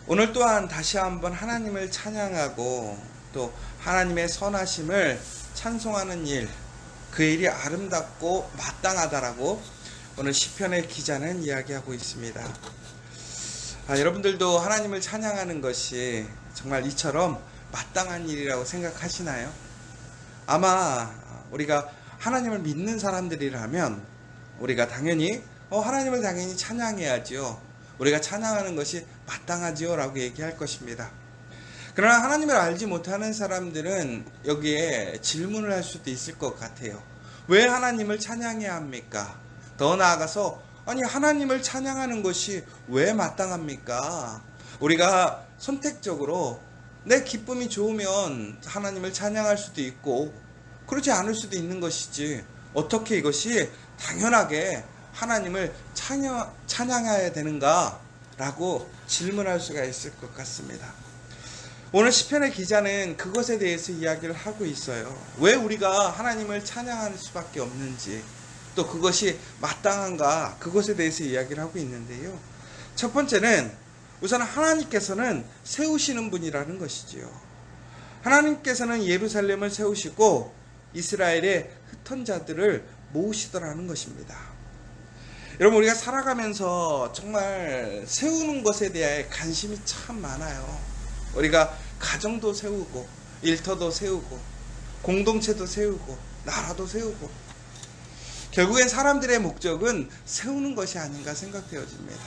오늘 또한 다시 한번 하나님을 찬양하고 또 하나님의 선하심을 찬송하는 일, 그 일이 아름답고 마땅하다라고 오늘 시편의 기자는 이야기하고 있습니다. 여러분들도 하나님을 찬양하는 것이 정말 이처럼 마땅한 일이라고 생각하시나요? 아마 우리가 하나님을 믿는 사람들이라면 우리가 당연히 하나님을 당연히 찬양해야지요. 우리가 찬양하는 것이 마땅하지요 라고 얘기할 것입니다. 그러나 하나님을 알지 못하는 사람들은 여기에 질문을 할 수도 있을 것 같아요. 왜 하나님을 찬양해야 합니까? 더 나아가서 하나님을 찬양하는 것이 왜 마땅합니까? 우리가 선택적으로 내 기쁨이 좋으면 하나님을 찬양할 수도 있고 그렇지 않을 수도 있는 것이지 어떻게 이것이 당연하게 하나님을 찬양해야 되는가? 라고 질문할 수가 있을 것 같습니다. 오늘 시편의 기자는 그것에 대해서 이야기를 하고 있어요. 왜 우리가 하나님을 찬양할 수밖에 없는지, 또 그것이 마땅한가, 그것에 대해서 이야기를 하고 있는데요. 첫 번째는 우선 하나님께서는 세우시는 분이라는 것이지요. 하나님께서는 예루살렘을 세우시고 이스라엘의 흩은 자들을 모으시더라는 것입니다. 여러분, 우리가 살아가면서 정말 세우는 것에 대해 관심이 참 많아요. 우리가 가정도 세우고 일터도 세우고 공동체도 세우고 나라도 세우고 결국엔 사람들의 목적은 세우는 것이 아닌가 생각되어집니다.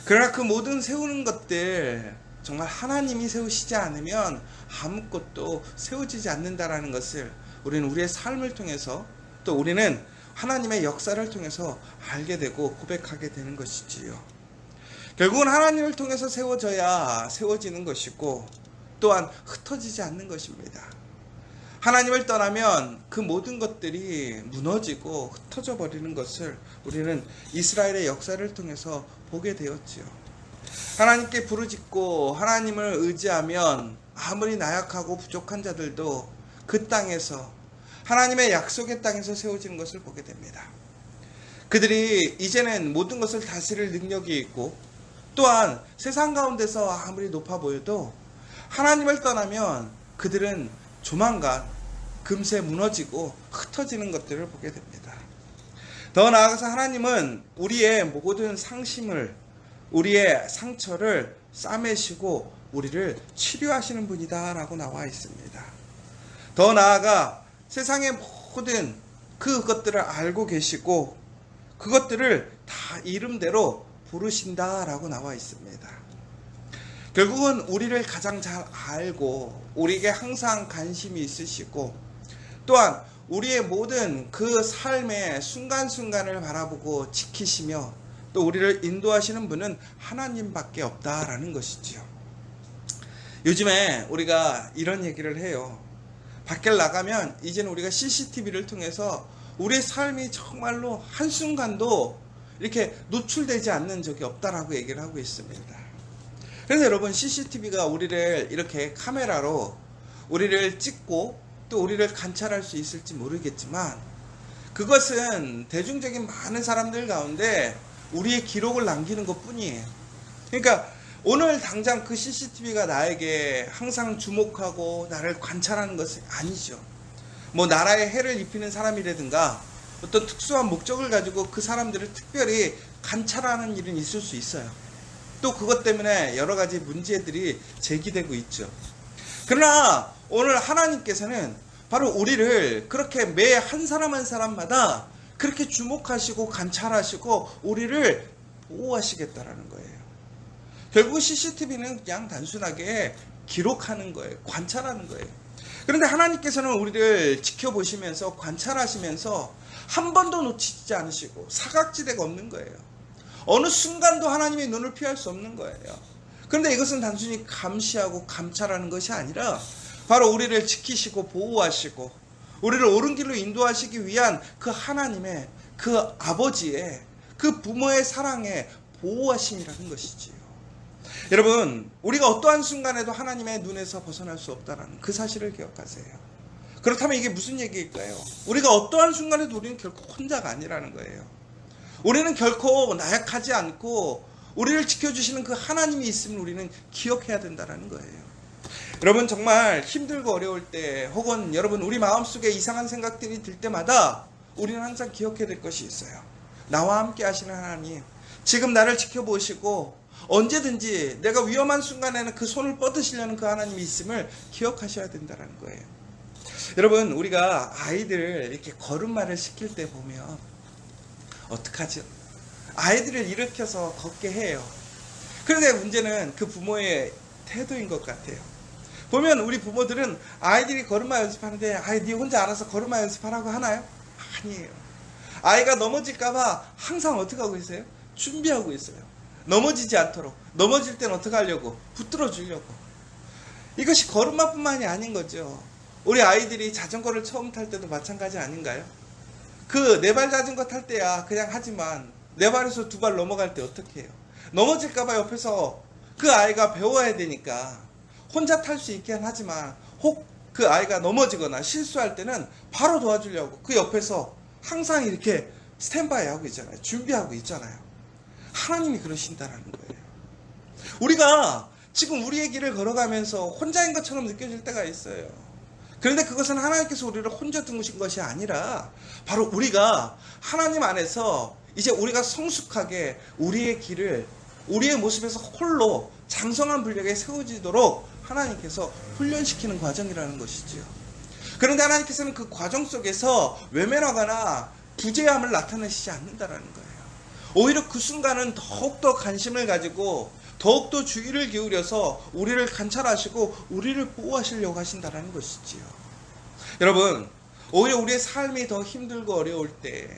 그러나 그 모든 세우는 것들 정말 하나님이 세우시지 않으면 아무것도 세워지지 않는다라는 것을 우리는 우리의 삶을 통해서 또 우리는 하나님의 역사를 통해서 알게 되고 고백하게 되는 것이지요. 결국은 하나님을 통해서 세워져야 세워지는 것이고 또한 흩어지지 않는 것입니다. 하나님을 떠나면 그 모든 것들이 무너지고 흩어져 버리는 것을 우리는 이스라엘의 역사를 통해서 보게 되었지요. 하나님께 부르짖고 하나님을 의지하면 아무리 나약하고 부족한 자들도 그 땅에서 하나님의 약속의 땅에서 세워지는 것을 보게 됩니다. 그들이 이제는 모든 것을 다스릴 능력이 있고 또한 세상 가운데서 아무리 높아 보여도 하나님을 떠나면 그들은 조만간 금세 무너지고 흩어지는 것들을 보게 됩니다. 더 나아가서 하나님은 우리의 모든 상심을, 우리의 상처를 싸매시고 우리를 치료하시는 분이다 라고 나와 있습니다. 더 나아가 세상의 모든 그것들을 알고 계시고 그것들을 다 이름대로 부르신다 라고 나와 있습니다. 결국은 우리를 가장 잘 알고 우리에게 항상 관심이 있으시고 또한 우리의 모든 그 삶의 순간순간을 바라보고 지키시며 또 우리를 인도하시는 분은 하나님밖에 없다라는 것이지요. 요즘에 우리가 이런 얘기를 해요. 밖에 나가면 이제는 우리가 CCTV를 통해서 우리의 삶이 정말로 한순간도 이렇게 노출되지 않는 적이 없다라고 얘기를 하고 있습니다. 그래서 여러분, CCTV가 우리를 이렇게 카메라로 우리를 찍고 또 우리를 관찰할 수 있을지 모르겠지만 그것은 대중적인 많은 사람들 가운데 우리의 기록을 남기는 것 뿐이에요. 그러니까 오늘 당장 그 CCTV가 나에게 항상 주목하고 나를 관찰하는 것은 아니죠. 뭐 나라에 해를 입히는 사람이라든가 어떤 특수한 목적을 가지고 그 사람들을 특별히 관찰하는 일은 있을 수 있어요. 또 그것 때문에 여러 가지 문제들이 제기되고 있죠. 그러나 오늘 하나님께서는 바로 우리를 그렇게 매 한 사람 한 사람마다 그렇게 주목하시고 관찰하시고 우리를 보호하시겠다라는 거예요. 결국 CCTV는 그냥 단순하게 기록하는 거예요. 관찰하는 거예요. 그런데 하나님께서는 우리를 지켜보시면서 관찰하시면서 한 번도 놓치지 않으시고 사각지대가 없는 거예요. 어느 순간도 하나님의 눈을 피할 수 없는 거예요. 그런데 이것은 단순히 감시하고 감찰하는 것이 아니라 바로 우리를 지키시고 보호하시고 우리를 옳은 길로 인도하시기 위한 그 하나님의 그 아버지의 그 부모의 사랑의 보호하심이라는 것이지요. 여러분, 우리가 어떠한 순간에도 하나님의 눈에서 벗어날 수 없다는 그 사실을 기억하세요. 그렇다면 이게 무슨 얘기일까요? 우리가 어떠한 순간에도 우리는 결코 혼자가 아니라는 거예요. 우리는 결코 나약하지 않고 우리를 지켜주시는 그 하나님이 있음을 우리는 기억해야 된다는 거예요. 여러분, 정말 힘들고 어려울 때, 혹은 여러분 우리 마음속에 이상한 생각들이 들 때마다 우리는 항상 기억해야 될 것이 있어요. 나와 함께 하시는 하나님, 지금 나를 지켜보시고 언제든지 내가 위험한 순간에는 그 손을 뻗으시려는 그 하나님이 있음을 기억하셔야 된다는 거예요. 여러분, 우리가 아이들을 이렇게 걸음마를 시킬 때 보면 어떡하죠? 아이들을 일으켜서 걷게 해요. 그런데 문제는 그 부모의 태도인 것 같아요. 보면 우리 부모들은 아이들이 걸음마 연습하는데 아이 네 혼자 알아서 걸음마 연습하라고 하나요? 아니에요. 아이가 넘어질까봐 항상 어떻게 하고 있어요? 준비하고 있어요. 넘어지지 않도록. 넘어질 땐 어떻게 하려고? 붙들어 주려고. 이것이 걸음마뿐만이 아닌 거죠. 우리 아이들이 자전거를 처음 탈 때도 마찬가지 아닌가요? 그 네 발 자전거 탈 때야 그냥 하지만 네 발에서 두 발 넘어갈 때 어떻게 해요? 넘어질까봐 옆에서 그 아이가 배워야 되니까 혼자 탈 수 있긴 하지만 혹 그 아이가 넘어지거나 실수할 때는 바로 도와주려고 그 옆에서 항상 이렇게 스탠바이 하고 있잖아요. 준비하고 있잖아요. 하나님이 그러신다라는 거예요. 우리가 지금 우리의 길을 걸어가면서 혼자인 것처럼 느껴질 때가 있어요. 그런데 그것은 하나님께서 우리를 혼자 두신 것이 아니라 바로 우리가 하나님 안에서 이제 우리가 성숙하게 우리의 길을 우리의 모습에서 홀로 장성한 분량에 세워지도록 하나님께서 훈련시키는 과정이라는 것이지요. 그런데 하나님께서는 그 과정 속에서 외면하거나 부재함을 나타내시지 않는다라는 거예요. 오히려 그 순간은 더욱더 관심을 가지고 더욱더 주의를 기울여서 우리를 관찰하시고 우리를 보호하시려고 하신다라는 것이지요. 여러분, 오히려 우리의 삶이 더 힘들고 어려울 때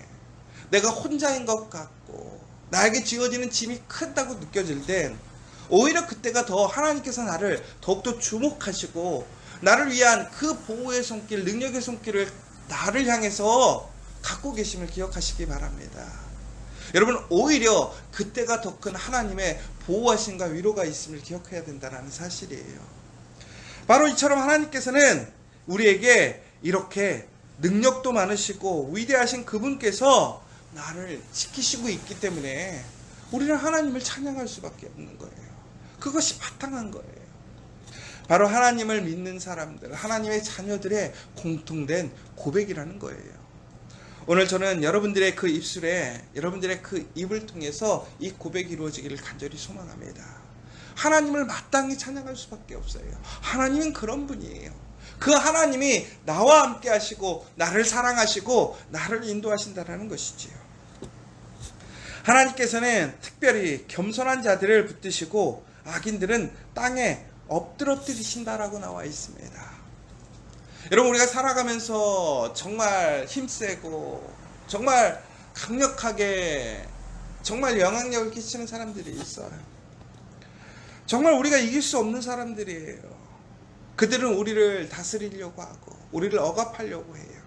내가 혼자인 것 같고 나에게 지어지는 짐이 크다고 느껴질 땐 오히려 그때가 더 하나님께서 나를 더욱더 주목하시고 나를 위한 그 보호의 손길, 능력의 손길을 나를 향해서 갖고 계심을 기억하시기 바랍니다. 여러분, 오히려 그때가 더 큰 하나님의 보호하심과 위로가 있음을 기억해야 된다는 사실이에요. 바로 이처럼 하나님께서는 우리에게 이렇게 능력도 많으시고 위대하신 그분께서 나를 지키시고 있기 때문에 우리는 하나님을 찬양할 수밖에 없는 거예요. 그것이 바탕한 거예요. 바로 하나님을 믿는 사람들, 하나님의 자녀들의 공통된 고백이라는 거예요. 오늘 저는 여러분들의 그 입술에, 여러분들의 그 입을 통해서 이 고백이 이루어지기를 간절히 소망합니다. 하나님을 마땅히 찬양할 수밖에 없어요. 하나님은 그런 분이에요. 그 하나님이 나와 함께 하시고 나를 사랑하시고 나를 인도하신다는 것이지요. 하나님께서는 특별히 겸손한 자들을 붙드시고 악인들은 땅에 엎드러뜨리신다라고 나와 있습니다. 여러분, 우리가 살아가면서 정말 힘세고 정말 강력하게 정말 영향력을 끼치는 사람들이 있어요. 정말 우리가 이길 수 없는 사람들이에요. 그들은 우리를 다스리려고 하고 우리를 억압하려고 해요.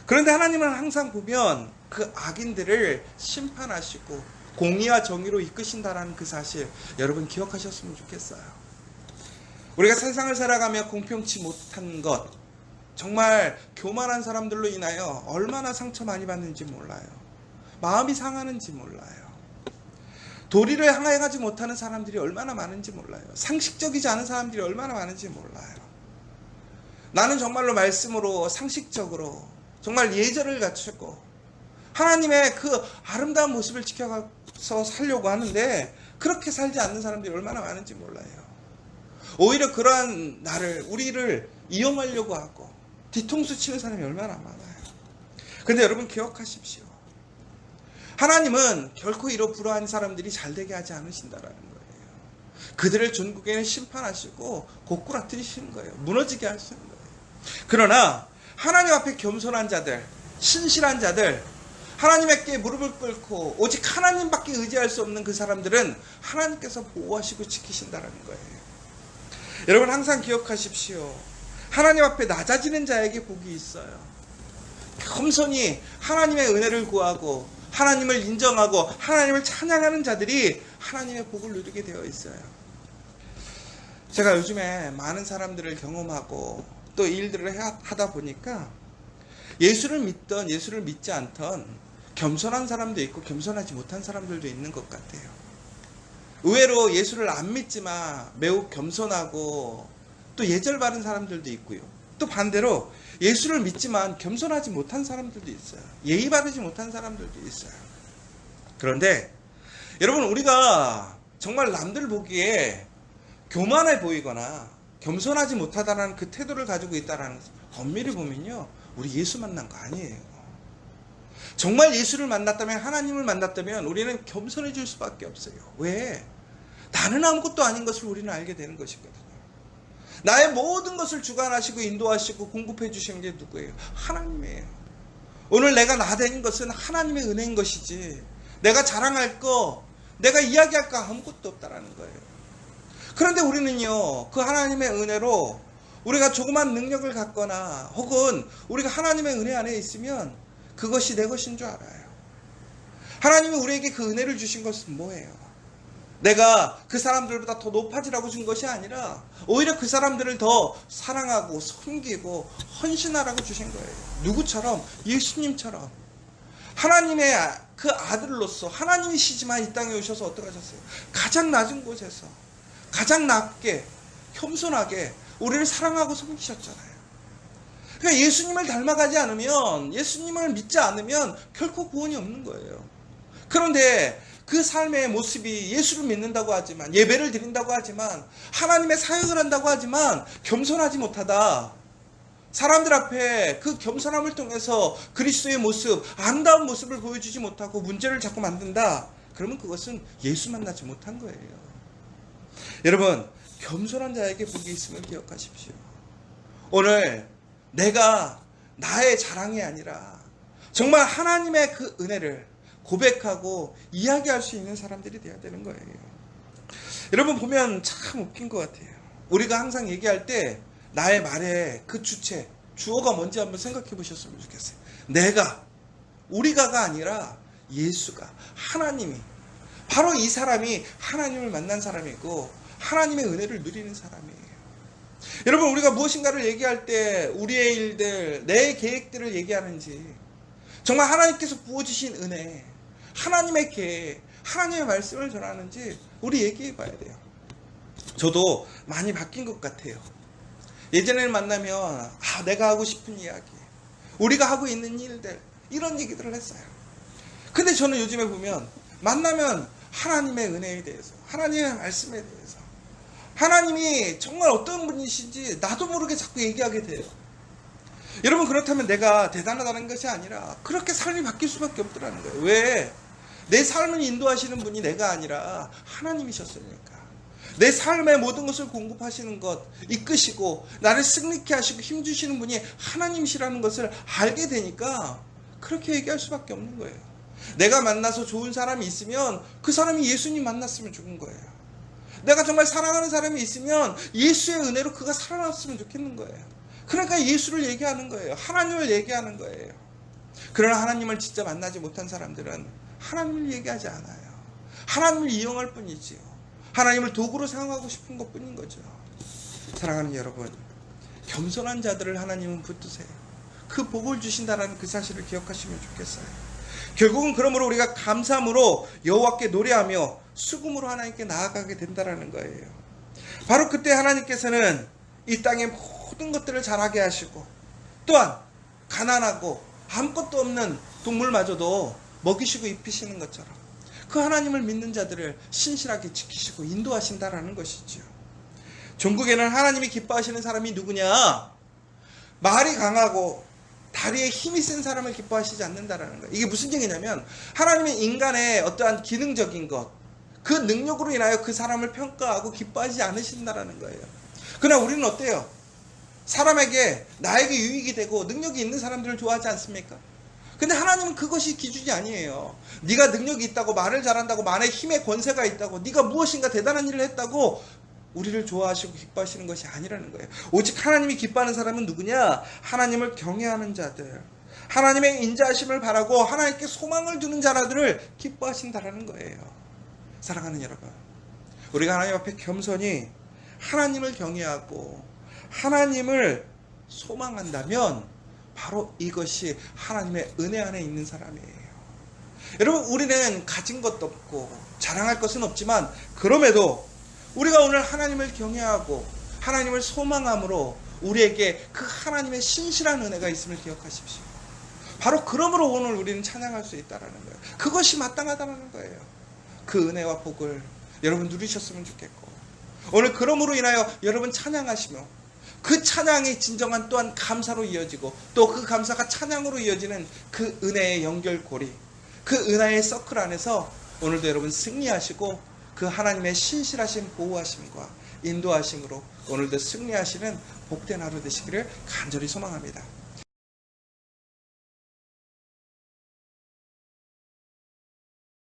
그런데 하나님은 항상 보면 그 악인들을 심판하시고 공의와 정의로 이끄신다라는 그 사실 여러분 기억하셨으면 좋겠어요. 우리가 세상을 살아가며 공평치 못한 것, 정말 교만한 사람들로 인하여 얼마나 상처 많이 받는지 몰라요. 마음이 상하는지 몰라요. 도리를 향하지 못하는 사람들이 얼마나 많은지 몰라요. 상식적이지 않은 사람들이 얼마나 많은지 몰라요. 나는 정말로 말씀으로 상식적으로 정말 예절을 갖추고 하나님의 그 아름다운 모습을 지켜가서 살려고 하는데 그렇게 살지 않는 사람들이 얼마나 많은지 몰라요. 오히려 그러한 우리를 이용하려고 하고 뒤통수 치는 사람이 얼마나 많아요. 그런데 여러분 기억하십시오. 하나님은 결코 이로 불화한 사람들이 잘되게 하지 않으신다라는 거예요. 그들을 전국에는 심판하시고 고꾸라뜨리시는 거예요. 무너지게 하시는 거예요. 그러나 하나님 앞에 겸손한 자들, 신실한 자들, 하나님께 무릎을 꿇고 오직 하나님밖에 의지할 수 없는 그 사람들은 하나님께서 보호하시고 지키신다는 거예요. 여러분 항상 기억하십시오. 하나님 앞에 낮아지는 자에게 복이 있어요. 겸손히 하나님의 은혜를 구하고 하나님을 인정하고 하나님을 찬양하는 자들이 하나님의 복을 누리게 되어 있어요. 제가 요즘에 많은 사람들을 경험하고 또 일들을 하다 보니까 예수를 믿던 예수를 믿지 않던 겸손한 사람도 있고 겸손하지 못한 사람들도 있는 것 같아요. 의외로 예수를 안 믿지만 매우 겸손하고 또 예절 바른 사람들도 있고요. 또 반대로 예수를 믿지만 겸손하지 못한 사람들도 있어요. 예의 바르지 못한 사람들도 있어요. 그런데 여러분, 우리가 정말 남들 보기에 교만해 보이거나 겸손하지 못하다는 그 태도를 가지고 있다는 것을 엄밀히 보면요, 우리 예수 만난 거 아니에요. 정말 예수를 만났다면, 하나님을 만났다면 우리는 겸손해질 수밖에 없어요. 왜? 나는 아무것도 아닌 것을 우리는 알게 되는 것이거든요. 나의 모든 것을 주관하시고 인도하시고 공급해 주시는 게 누구예요? 하나님이에요. 오늘 내가 나된 것은 하나님의 은혜인 것이지, 내가 자랑할 거, 내가 이야기할 거 아무것도 없다라는 거예요. 그런데 우리는요, 그 하나님의 은혜로 우리가 조그만 능력을 갖거나 혹은 우리가 하나님의 은혜 안에 있으면 그것이 내 것인 줄 알아요. 하나님이 우리에게 그 은혜를 주신 것은 뭐예요? 내가 그 사람들보다 더 높아지라고 준 것이 아니라 오히려 그 사람들을 더 사랑하고 섬기고 헌신하라고 주신 거예요. 누구처럼? 예수님처럼. 하나님의 그 아들로서 하나님이시지만 이 땅에 오셔서 어떻게 하셨어요? 가장 낮은 곳에서 가장 낮게 겸손하게 우리를 사랑하고 섬기셨잖아요. 그러니까 예수님을 닮아가지 않으면, 예수님을 믿지 않으면 결코 구원이 없는 거예요. 그런데 그 삶의 모습이 예수를 믿는다고 하지만, 예배를 드린다고 하지만, 하나님의 사역을 한다고 하지만 겸손하지 못하다, 사람들 앞에 그 겸손함을 통해서 그리스도의 모습, 아름다운 모습을 보여주지 못하고 문제를 자꾸 만든다, 그러면 그것은 예수 만나지 못한 거예요. 여러분, 겸손한 자에게 복이 있음을 기억하십시오. 오늘 내가 나의 자랑이 아니라 정말 하나님의 그 은혜를 고백하고 이야기할 수 있는 사람들이 되어야 되는 거예요. 여러분, 보면 참 웃긴 것 같아요. 우리가 항상 얘기할 때 나의 말의 그 주체, 주어가 뭔지 한번 생각해 보셨으면 좋겠어요. 내가, 우리가가 아니라 예수가, 하나님이, 바로 이 사람이 하나님을 만난 사람이고 하나님의 은혜를 누리는 사람이에요. 여러분, 우리가 무엇인가를 얘기할 때 우리의 일들, 내 계획들을 얘기하는지, 정말 하나님께서 부어주신 은혜, 하나님의 계획, 하나님의 말씀을 전하는지 우리 얘기해 봐야 돼요. 저도 많이 바뀐 것 같아요. 예전에는 만나면 내가 하고 싶은 이야기, 우리가 하고 있는 일들, 이런 얘기들을 했어요. 근데 저는 요즘에 보면 만나면 하나님의 은혜에 대해서, 하나님의 말씀에 대해서, 하나님이 정말 어떤 분이신지 나도 모르게 자꾸 얘기하게 돼요. 여러분, 그렇다면 내가 대단하다는 것이 아니라 그렇게 삶이 바뀔 수밖에 없더라는 거예요. 왜? 내 삶을 인도하시는 분이 내가 아니라 하나님이셨으니까. 내 삶의 모든 것을 공급하시는 것, 이끄시고 나를 승리케 하시고 힘주시는 분이 하나님이시라는 것을 알게 되니까 그렇게 얘기할 수밖에 없는 거예요. 내가 만나서 좋은 사람이 있으면 그 사람이 예수님 만났으면 좋은 거예요. 내가 정말 사랑하는 사람이 있으면 예수의 은혜로 그가 살아났으면 좋겠는 거예요. 그러니까 예수를 얘기하는 거예요. 하나님을 얘기하는 거예요. 그러나 하나님을 진짜 만나지 못한 사람들은 하나님을 얘기하지 않아요. 하나님을 이용할 뿐이지요. 하나님을 도구로 사용하고 싶은 것 뿐인 거죠. 사랑하는 여러분, 겸손한 자들을 하나님은 붙드세요. 그 복을 주신다는 그 사실을 기억하시면 좋겠어요. 결국은 그러므로 우리가 감사함으로 여호와께 노래하며 수금으로 하나님께 나아가게 된다는 거예요. 바로 그때 하나님께서는 이 땅의 모든 것들을 잘하게 하시고, 또한 가난하고 아무것도 없는 동물마저도 먹이시고 입히시는 것처럼 그 하나님을 믿는 자들을 신실하게 지키시고 인도하신다라는 것이죠. 종국에는 하나님이 기뻐하시는 사람이 누구냐? 말이 강하고 다리에 힘이 센 사람을 기뻐하시지 않는다라는 거예요. 이게 무슨 얘기냐면, 하나님의 인간의 어떠한 기능적인 것, 그 능력으로 인하여 그 사람을 평가하고 기뻐하지 않으신다라는 거예요. 그러나 우리는 어때요? 사람에게, 나에게 유익이 되고 능력이 있는 사람들을 좋아하지 않습니까? 근데 하나님은 그것이 기준이 아니에요. 네가 능력이 있다고, 말을 잘한다고, 말에 힘의 권세가 있다고, 네가 무엇인가 대단한 일을 했다고 우리를 좋아하시고 기뻐하시는 것이 아니라는 거예요. 오직 하나님이 기뻐하는 사람은 누구냐? 하나님을 경외하는 자들, 하나님의 인자하심을 바라고 하나님께 소망을 두는 자들을 기뻐하신다라는 거예요. 사랑하는 여러분, 우리가 하나님 앞에 겸손히 하나님을 경외하고 하나님을 소망한다면 바로 이것이 하나님의 은혜 안에 있는 사람이에요. 여러분, 우리는 가진 것도 없고 자랑할 것은 없지만, 그럼에도 우리가 오늘 하나님을 경외하고 하나님을 소망함으로 우리에게 그 하나님의 신실한 은혜가 있음을 기억하십시오. 바로 그러므로 오늘 우리는 찬양할 수 있다라는 거예요. 그것이 마땅하다는 거예요. 그 은혜와 복을 여러분 누리셨으면 좋겠고, 오늘 그러므로 인하여 여러분 찬양하시며 그 찬양이 진정한 또한 감사로 이어지고, 또 그 감사가 찬양으로 이어지는 그 은혜의 연결고리, 그 은혜의 서클 안에서 오늘도 여러분 승리하시고, 그 하나님의 신실하신 보호하심과 인도하심으로 오늘도 승리하시는 복된 하루 되시기를 간절히 소망합니다.